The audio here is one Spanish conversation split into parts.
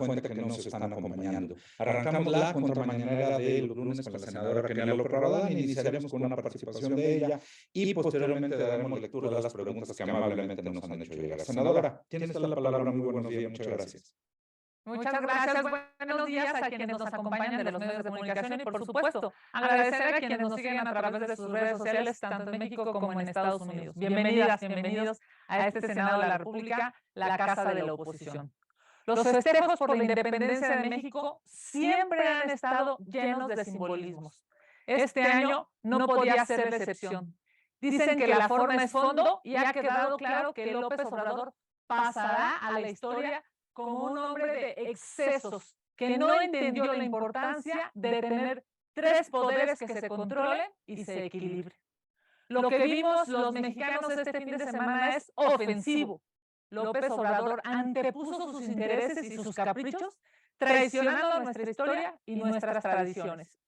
cuenta que nos están acompañando. Arrancamos la contramañanera del lunes con la senadora Kenia López Rabadán, iniciaremos con una participación de ella y posteriormente daremos lectura de las preguntas que amablemente nos han hecho llegar. Senadora, tienes la palabra. Muy buenos días, muchas gracias. Muchas gracias, buenos días a quienes nos acompañan de los medios de comunicación y, por supuesto, agradecer a quienes nos siguen a través de sus redes sociales, tanto en México como en Estados Unidos. Bienvenidas, bienvenidos a este Senado de la República, la Casa de la Oposición. Los festejos por la independencia de México siempre han estado llenos de simbolismos. Este año no podía ser la excepción. Dicen que la forma es fondo y ha quedado claro que López Obrador pasará a la historia como un hombre de excesos, que no entendió la importancia de tener tres poderes que se controlen y se equilibren. Lo que vimos los mexicanos este fin de semana es ofensivo. López Obrador antepuso sus intereses y sus caprichos, traicionando nuestra historia y nuestras tradiciones.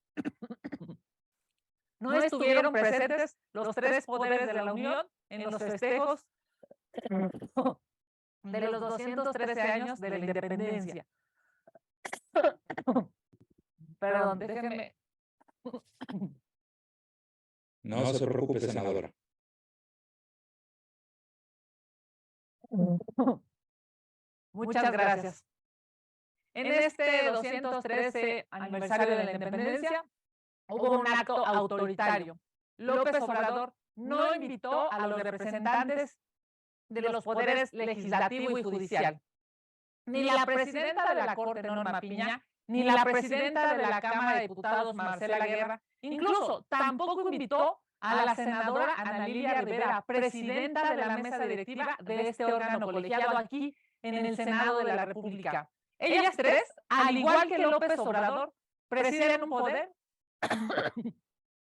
No estuvieron presentes los tres poderes de la Unión en los festejos de los 213 años de la independencia. Perdón, déjenme. No se preocupe, senadora. Muchas gracias. En este 213 aniversario de la independencia hubo un acto autoritario. López Obrador no invitó a los representantes de los poderes legislativo y judicial. Ni la presidenta de la Corte, Norma Piña, ni la presidenta de la Cámara de Diputados, Marcela Guerra, incluso tampoco invitó a la senadora Ana Lilia Rivera, presidenta de la mesa directiva de este órgano colegiado aquí en el Senado de la República. Ellas tres, al igual que López Obrador, presiden un poder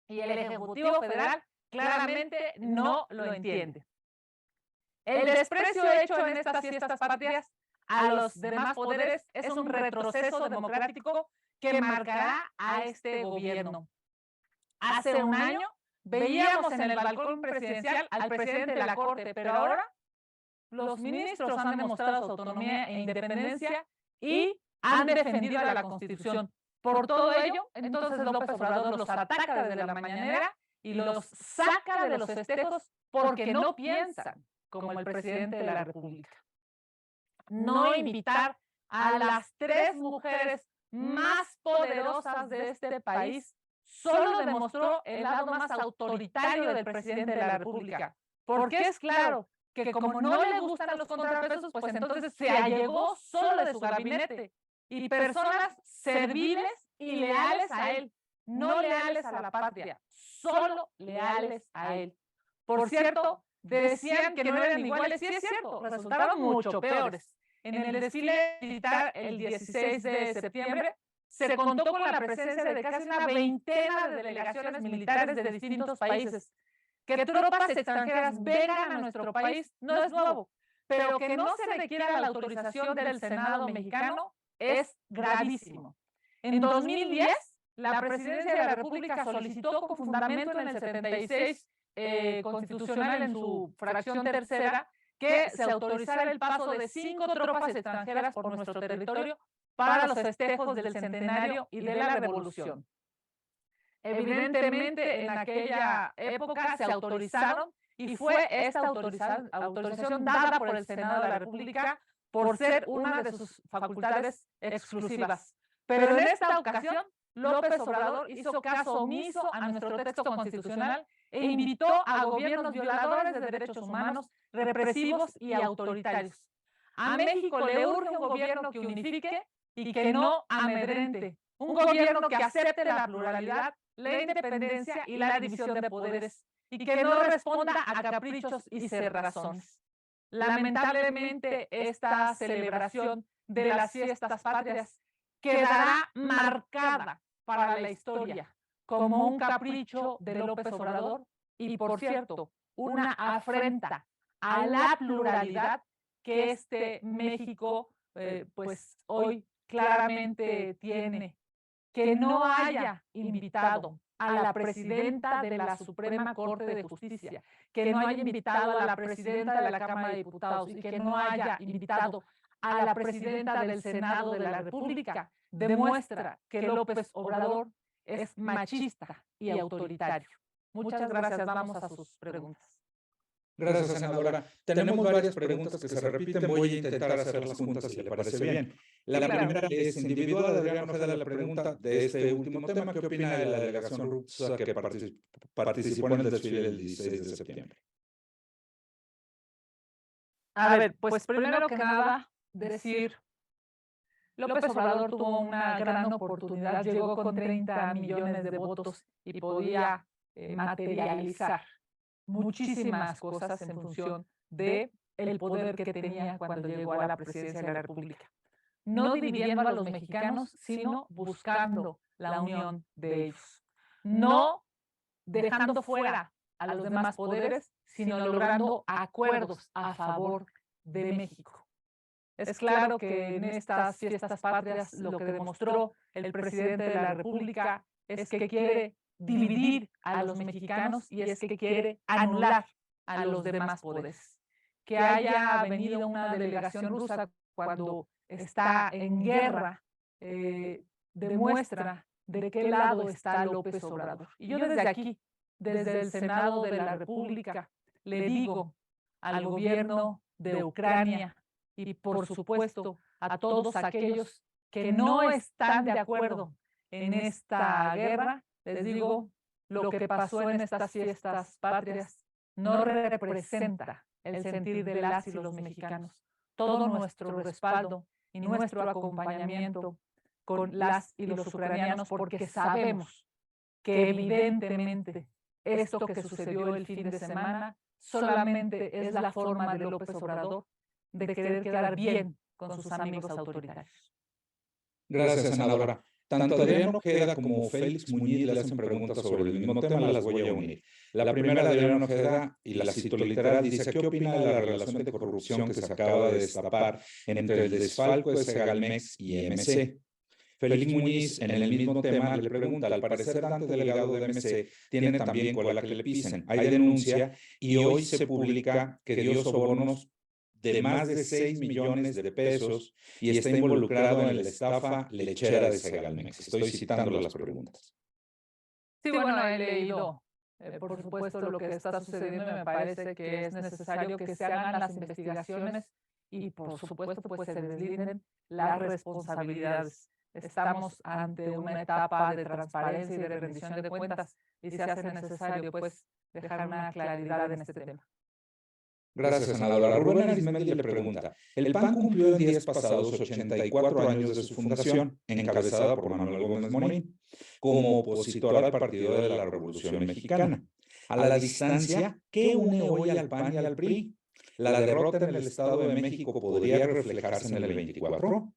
y el Ejecutivo Federal claramente no lo entiende. El desprecio hecho en estas fiestas patrias a los demás poderes es un retroceso democrático que marcará a este gobierno. Hace un año veíamos en el balcón presidencial al presidente de la Corte, pero ahora los ministros han demostrado su autonomía e independencia y han defendido a la Constitución. Por todo ello, entonces López Obrador los ataca desde la mañanera y los saca de los festejos porque no piensan como el presidente de la República. No invitar a las tres mujeres más poderosas de este país solo demostró el lado más autoritario del presidente de la República. Porque es claro que como no le gustan los contrapesos, pues entonces se allegó solo de su gabinete y personas serviles y leales a él, no leales a la patria, solo leales a él. Por cierto, decían que no eran iguales, sí es cierto, resultaron mucho peores. En el desfile militar el 16 de septiembre se contó con la presencia de casi una veintena de delegaciones militares de distintos países. Que tropas extranjeras vengan a nuestro país no es nuevo, pero que no se requiera la autorización del Senado mexicano es gravísimo. En 2010, la Presidencia de la República solicitó con fundamento en el 76 constitucional en su fracción tercera que se autorizara el paso de 5 tropas extranjeras por nuestro territorio para los festejos del centenario y de la revolución. Evidentemente, en aquella época se autorizaron y fue esta autorización dada por el Senado de la República por ser una de sus facultades exclusivas. Pero en esta ocasión, López Obrador hizo caso omiso a nuestro texto constitucional e invitó a gobiernos violadores de derechos humanos, represivos y autoritarios. A México le urge un gobierno que unifique y que no amedrente, un gobierno que acepte la pluralidad, la independencia y la división de poderes, y que no responda a caprichos y cerrazones. Lamentablemente, esta celebración de las fiestas patrias quedará marcada para la historia como un capricho de López Obrador y, por cierto, una afrenta a la pluralidad que este México pues hoy claramente tiene. Que no haya invitado a la presidenta de la Suprema Corte de Justicia, que no haya invitado a la presidenta de la Cámara de Diputados y que no haya invitado a la presidenta del Senado de la República demuestra que López Obrador es machista y autoritario. Muchas gracias. Vamos a sus preguntas. Gracias, senadora. Tenemos varias preguntas que se repiten. Voy a intentar hacerlas juntas si le parece bien. La primera es individual de Adrián Ojeda, la pregunta de este último tema. ¿Qué opina de la delegación rusa que participó en el desfile del 16 de septiembre? A ver, pues primero que nada, decir, López Obrador tuvo una gran oportunidad, llegó con 30 millones de votos y podía materializar muchísimas cosas en función de el poder que tenía cuando llegó a la presidencia de la República. No dividiendo a los mexicanos, sino buscando la unión de ellos. No dejando fuera a los demás poderes, sino logrando acuerdos a favor de México. Es claro que en estas fiestas patrias lo que demostró el presidente de la República es que quiere dividir a los mexicanos y es que quiere anular a los demás poderes. Que haya venido una delegación rusa cuando está en guerra demuestra de qué lado está López Obrador. Y yo desde aquí, desde el Senado de la República, le digo al gobierno de Ucrania y por supuesto a todos aquellos que no están de acuerdo en esta guerra, les digo, lo que pasó en estas fiestas patrias no representa el sentir de las y los mexicanos. Todo nuestro respaldo y nuestro acompañamiento con las y los ucranianos, porque sabemos que evidentemente esto que sucedió el fin de semana solamente es la forma de López Obrador de querer quedar bien con sus amigos autoritarios. Gracias, senadora. Tanto Adrián Ojeda como Félix Muñiz le hacen preguntas sobre el mismo tema, las voy a unir. La primera de Adrián Ojeda, y la cito literal, dice: ¿qué opina de la relación de corrupción que se acaba de destapar entre el desfalco de Segalmex y MC? Félix Muñiz, en el mismo tema, le pregunta: al parecer Dante Delgado de MC tiene también cola que le pisen. Hay denuncia y hoy se publica que dio sobornos de más de 6 millones de pesos y está involucrado en la estafa lechera de Segalmex. Estoy citando las preguntas. Sí, bueno, he leído, por supuesto, lo que está sucediendo y me parece que es necesario que se hagan las investigaciones y, por supuesto, pues se deslinden las responsabilidades. Estamos ante una etapa de transparencia y de rendición de cuentas y se hace necesario, pues, dejar una claridad en este tema. Gracias, senadora. Rubén Arizmendi le pregunta: el PAN cumplió en días pasados 84 años de su fundación, encabezada por Manuel Gómez Morín, como opositor al Partido de la Revolución Mexicana. A la distancia, ¿qué une hoy al PAN y al PRI? ¿La derrota en el Estado de México podría reflejarse en el 24?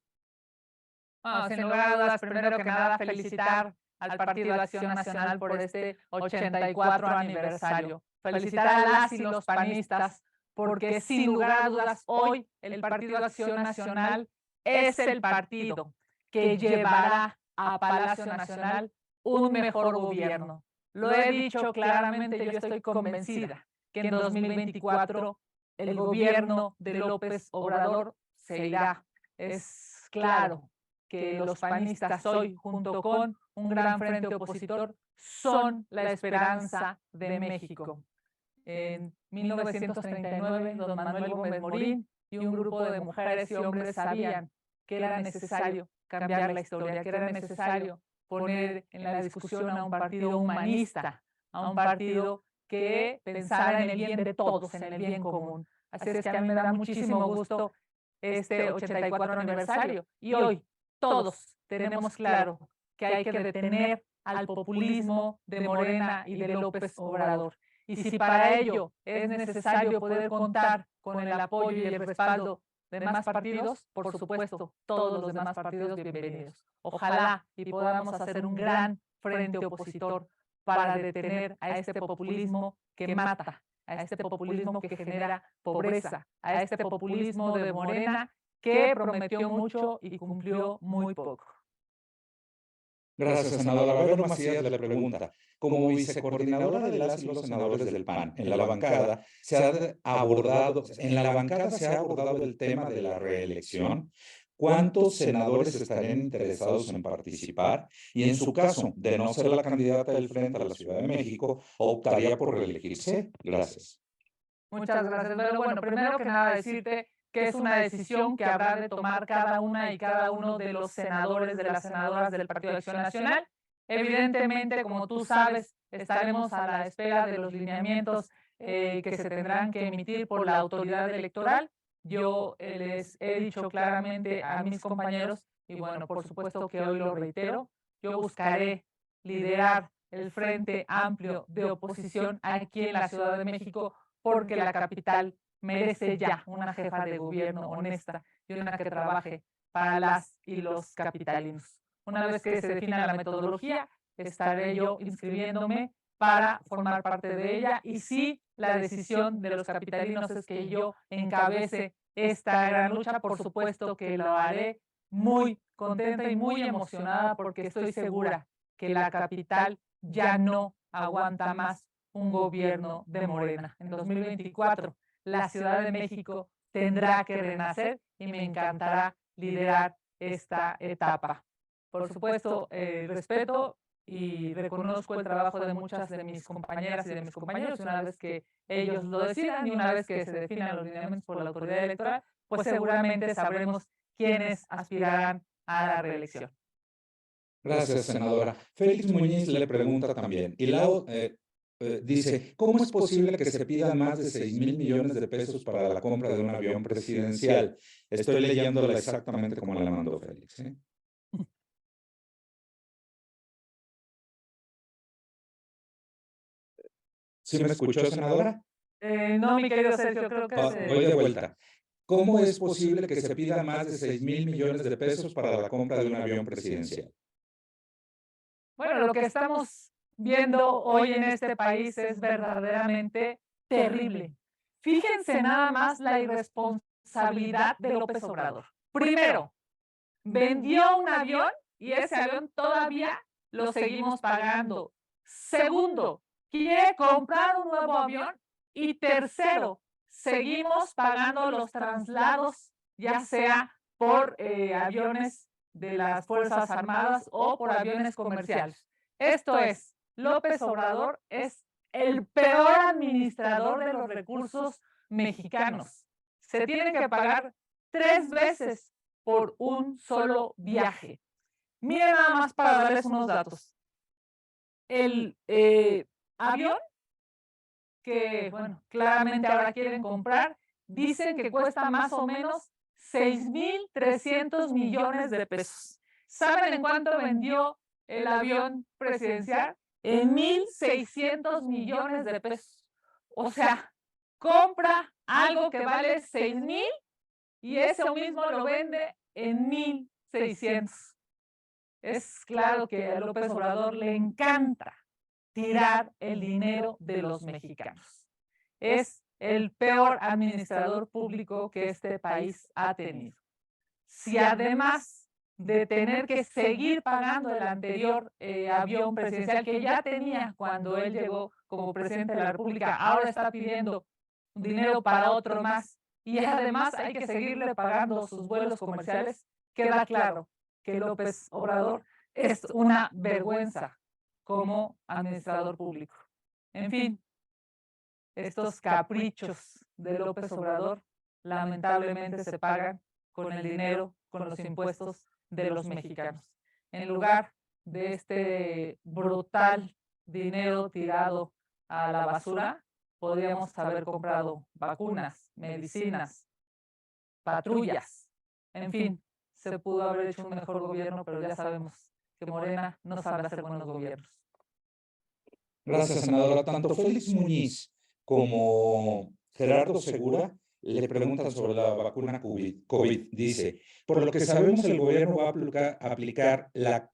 Sin lugar a dudas, primero que nada, felicitar al Partido Acción Nacional por este 84 aniversario. Felicitar a las y los panistas, porque sin lugar a dudas, hoy el Partido Acción Nacional es el partido que llevará a Palacio Nacional un mejor gobierno. Lo he dicho claramente, yo estoy convencida que en 2024 el gobierno de López Obrador se irá. Es claro que los panistas hoy, junto con un gran frente opositor, son la esperanza de México. En 1939, don Manuel Gómez Morín y un grupo de mujeres y hombres sabían que era necesario cambiar la historia, que era necesario poner en la discusión a un partido humanista, a un partido que pensara en el bien de todos, en el bien común. Así es que a mí me da muchísimo gusto este 84 aniversario y hoy todos tenemos claro que hay que detener al populismo de Morena y de López Obrador. Y si para ello es necesario poder contar con el apoyo y el respaldo de más partidos, por supuesto, todos los demás partidos bienvenidos. Ojalá y podamos hacer un gran frente opositor para detener a este populismo que mata, a este populismo que genera pobreza, a este populismo de Morena que prometió mucho y cumplió muy poco. Gracias, senadora. Vero Macías le pregunta, como vicecoordinadora de las y los senadores del PAN, en la bancada se ha abordado el tema de la reelección. ¿Cuántos senadores estarían interesados en participar? Y en su caso, de no ser la candidata del Frente a la Ciudad de México, ¿optaría por reelegirse? Gracias. Muchas gracias, Vero. Bueno, primero que nada decirte que es una decisión que habrá de tomar cada una y cada uno de los senadores, de las senadoras del Partido de Acción Nacional. Evidentemente, como tú sabes, estaremos a la espera de los lineamientos que se tendrán que emitir por la autoridad electoral. Yo les he dicho claramente a mis compañeros, y bueno, por supuesto que hoy lo reitero, yo buscaré liderar el Frente Amplio de Oposición aquí en la Ciudad de México, porque la capital merece ya una jefa de gobierno honesta y una que trabaje para las y los capitalinos. Una vez que se defina la metodología, estaré yo inscribiéndome para formar parte de ella, y si la decisión de los capitalinos es que yo encabece esta gran lucha, por supuesto que lo haré muy contenta y muy emocionada, porque estoy segura que la capital ya no aguanta más un gobierno de Morena. En 2024, la Ciudad de México tendrá que renacer y me encantará liderar esta etapa. Por supuesto, respeto y reconozco el trabajo de muchas de mis compañeras y de mis compañeros. Una vez que ellos lo decidan y una vez que se definan los lineamientos por la autoridad electoral, pues seguramente sabremos quiénes aspirarán a la reelección. Gracias, senadora. Félix Muñiz le pregunta también, y dice, ¿cómo es posible que se pidan más de 6,000 millones de pesos para la compra de un avión presidencial? Estoy leyéndola exactamente como la mandó Félix, ¿eh? ¿Sí me escuchó, senadora? No, mi querido Sergio, creo que Voy de vuelta. ¿Cómo es posible que se pida más de 6,000 millones de pesos para la compra de un avión presidencial? Bueno, lo que estamos viendo hoy en este país es verdaderamente terrible. Fíjense nada más la irresponsabilidad de López Obrador. Primero, vendió un avión y ese avión todavía lo seguimos pagando. Segundo, quiere comprar un nuevo avión. Y tercero, seguimos pagando los traslados, ya sea por aviones de las Fuerzas Armadas o por aviones comerciales. Esto es, López Obrador es el peor administrador de los recursos mexicanos. Se tienen que pagar 3 veces por un solo viaje. Miren nada más para darles unos datos. El avión que, bueno, claramente ahora quieren comprar, dicen que cuesta más o menos 6,300 millones de pesos. ¿Saben en cuánto vendió el avión presidencial? En 1,600 millones de pesos. O sea, compra algo que vale 6,000 y eso mismo lo vende en 1,600. Es claro que a López Obrador le encanta tirar el dinero de los mexicanos. Es el peor administrador público que este país ha tenido. Si además de tener que seguir pagando el anterior avión presidencial que ya tenía cuando él llegó como presidente de la República, ahora está pidiendo dinero para otro más, y además hay que seguirle pagando sus vuelos comerciales, queda claro que López Obrador es una vergüenza como administrador público. En fin, estos caprichos de López Obrador lamentablemente se pagan con el dinero, con los impuestos de los mexicanos. En lugar de este brutal dinero tirado a la basura, podríamos haber comprado vacunas, medicinas, patrullas, en fin, se pudo haber hecho un mejor gobierno, pero ya sabemos que Morena no sabe hacer buenos gobiernos. Gracias, senadora. Tanto Félix Muñiz como Gerardo Segura le preguntan sobre la vacuna COVID. Dice, por lo que sabemos, el gobierno va a aplicar la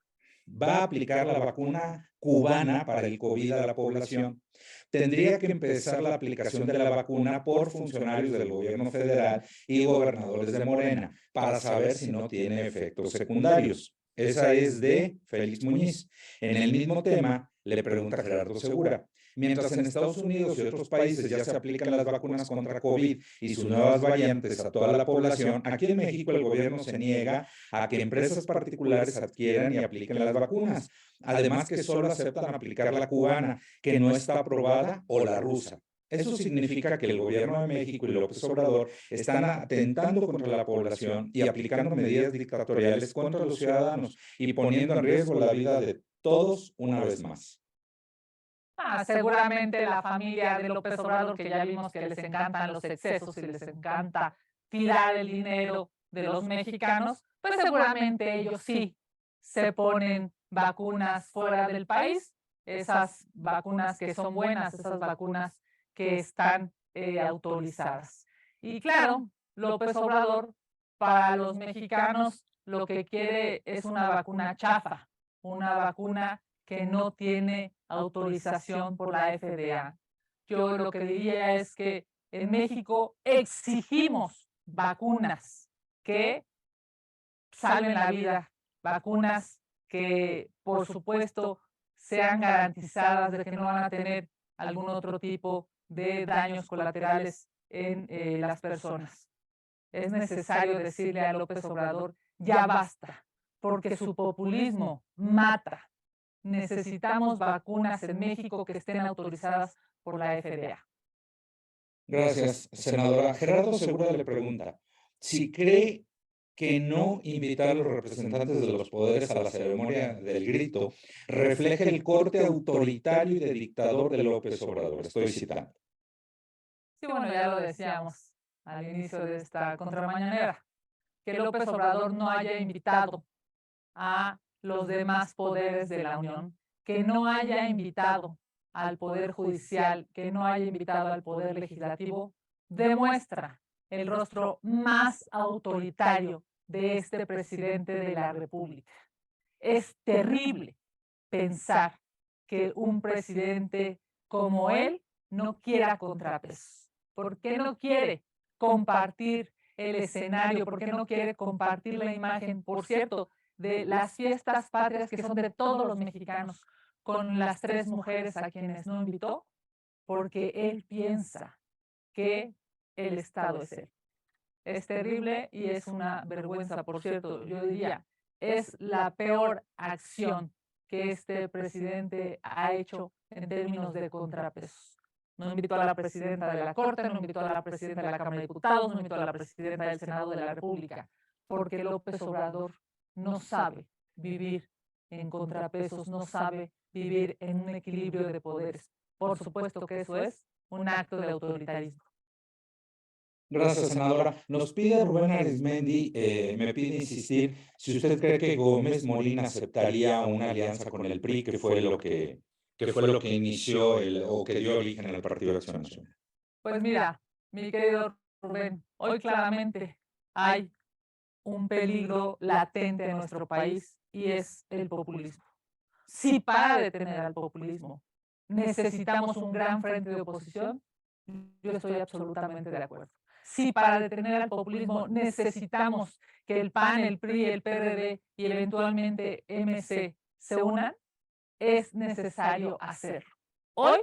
vacuna cubana para el COVID a la población. Tendría que empezar la aplicación de la vacuna por funcionarios del gobierno federal y gobernadores de Morena para saber si no tiene efectos secundarios. Esa es de Félix Muñiz. En el mismo tema, le pregunta Gerardo Segura. Mientras en Estados Unidos y otros países ya se aplican las vacunas contra COVID y sus nuevas variantes a toda la población, aquí en México el gobierno se niega a que empresas particulares adquieran y apliquen las vacunas. Además que solo aceptan aplicar la cubana, que no está aprobada, o la rusa. Eso significa que el gobierno de México y López Obrador están atentando contra la población y aplicando medidas dictatoriales contra los ciudadanos y poniendo en riesgo la vida de todos una vez más. Seguramente la familia de López Obrador, que ya vimos que les encantan los excesos y les encanta tirar el dinero de los mexicanos, pues seguramente ellos sí se ponen vacunas fuera del país, esas vacunas que son buenas, esas vacunas que están autorizadas. Y claro, López Obrador, para los mexicanos, lo que quiere es una vacuna chafa, una vacuna que no tiene autorización por la FDA. Yo lo que diría es que en México exigimos vacunas que salven la vida, vacunas que, por supuesto, sean garantizadas de que no van a tener algún otro tipo de daños colaterales en las personas. Es necesario decirle a López Obrador, ya basta, porque su populismo mata. Necesitamos vacunas en México que estén autorizadas por la FDA. Gracias, senadora. Gerardo Segura le pregunta si cree que no invitar a los representantes de los poderes a la ceremonia del grito refleja el corte autoritario y de dictador de López Obrador. Estoy citando. Sí, bueno, ya lo decíamos al inicio de esta contramañanera, que López Obrador no haya invitado a los demás poderes de la Unión, que no haya invitado al Poder Judicial, que no haya invitado al Poder Legislativo, demuestra el rostro más autoritario de este presidente de la República. Es terrible pensar que un presidente como él no quiera contrapesos. ¿Por qué no quiere compartir el escenario? ¿Por qué no quiere compartir la imagen, por cierto, de las fiestas patrias que son de todos los mexicanos, con las 3 mujeres a quienes no invitó? Porque él piensa que el Estado es él. Es terrible y es una vergüenza, por cierto, yo diría, es la peor acción que este presidente ha hecho en términos de contrapesos. No invitó a la presidenta de la Corte, no invitó a la presidenta de la Cámara de Diputados, no invitó a la presidenta del Senado de la República, porque López Obrador no sabe vivir en contrapesos, no sabe vivir en un equilibrio de poderes. Por supuesto que eso es un acto de autoritarismo. Gracias, senadora. Nos pide Rubén Arizmendi, me pide insistir si usted cree que Gómez Molina aceptaría una alianza con el PRI, que fue lo que inició o que dio origen al Partido de Acción Nacional. Pues mira, mi querido Rubén, hoy claramente hay un peligro latente en nuestro país y es el populismo. Si para detener al populismo necesitamos un gran frente de oposición, yo estoy absolutamente de acuerdo. Si para detener al populismo necesitamos que el PAN, el PRI, el PRD y eventualmente MC se unan, es necesario hacerlo. Hoy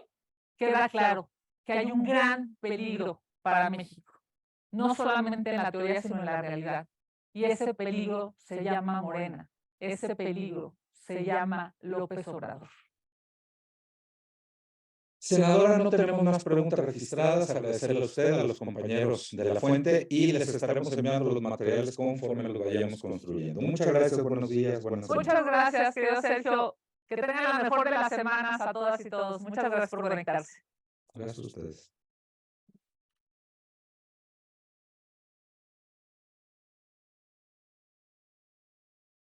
queda claro que hay un gran peligro para México, no solamente en la teoría, sino en la realidad. Y ese peligro se llama Morena, ese peligro se llama López Obrador. Senadora, no tenemos más preguntas registradas. Agradecerle a usted, a los compañeros de La Fuente, y les estaremos enviando los materiales conforme los vayamos construyendo. Muchas gracias, buenos días, buenas noches. Muchas gracias, querido Sergio. Que tengan la mejor de las semanas a todas y todos. Muchas gracias por conectarse. Gracias a ustedes.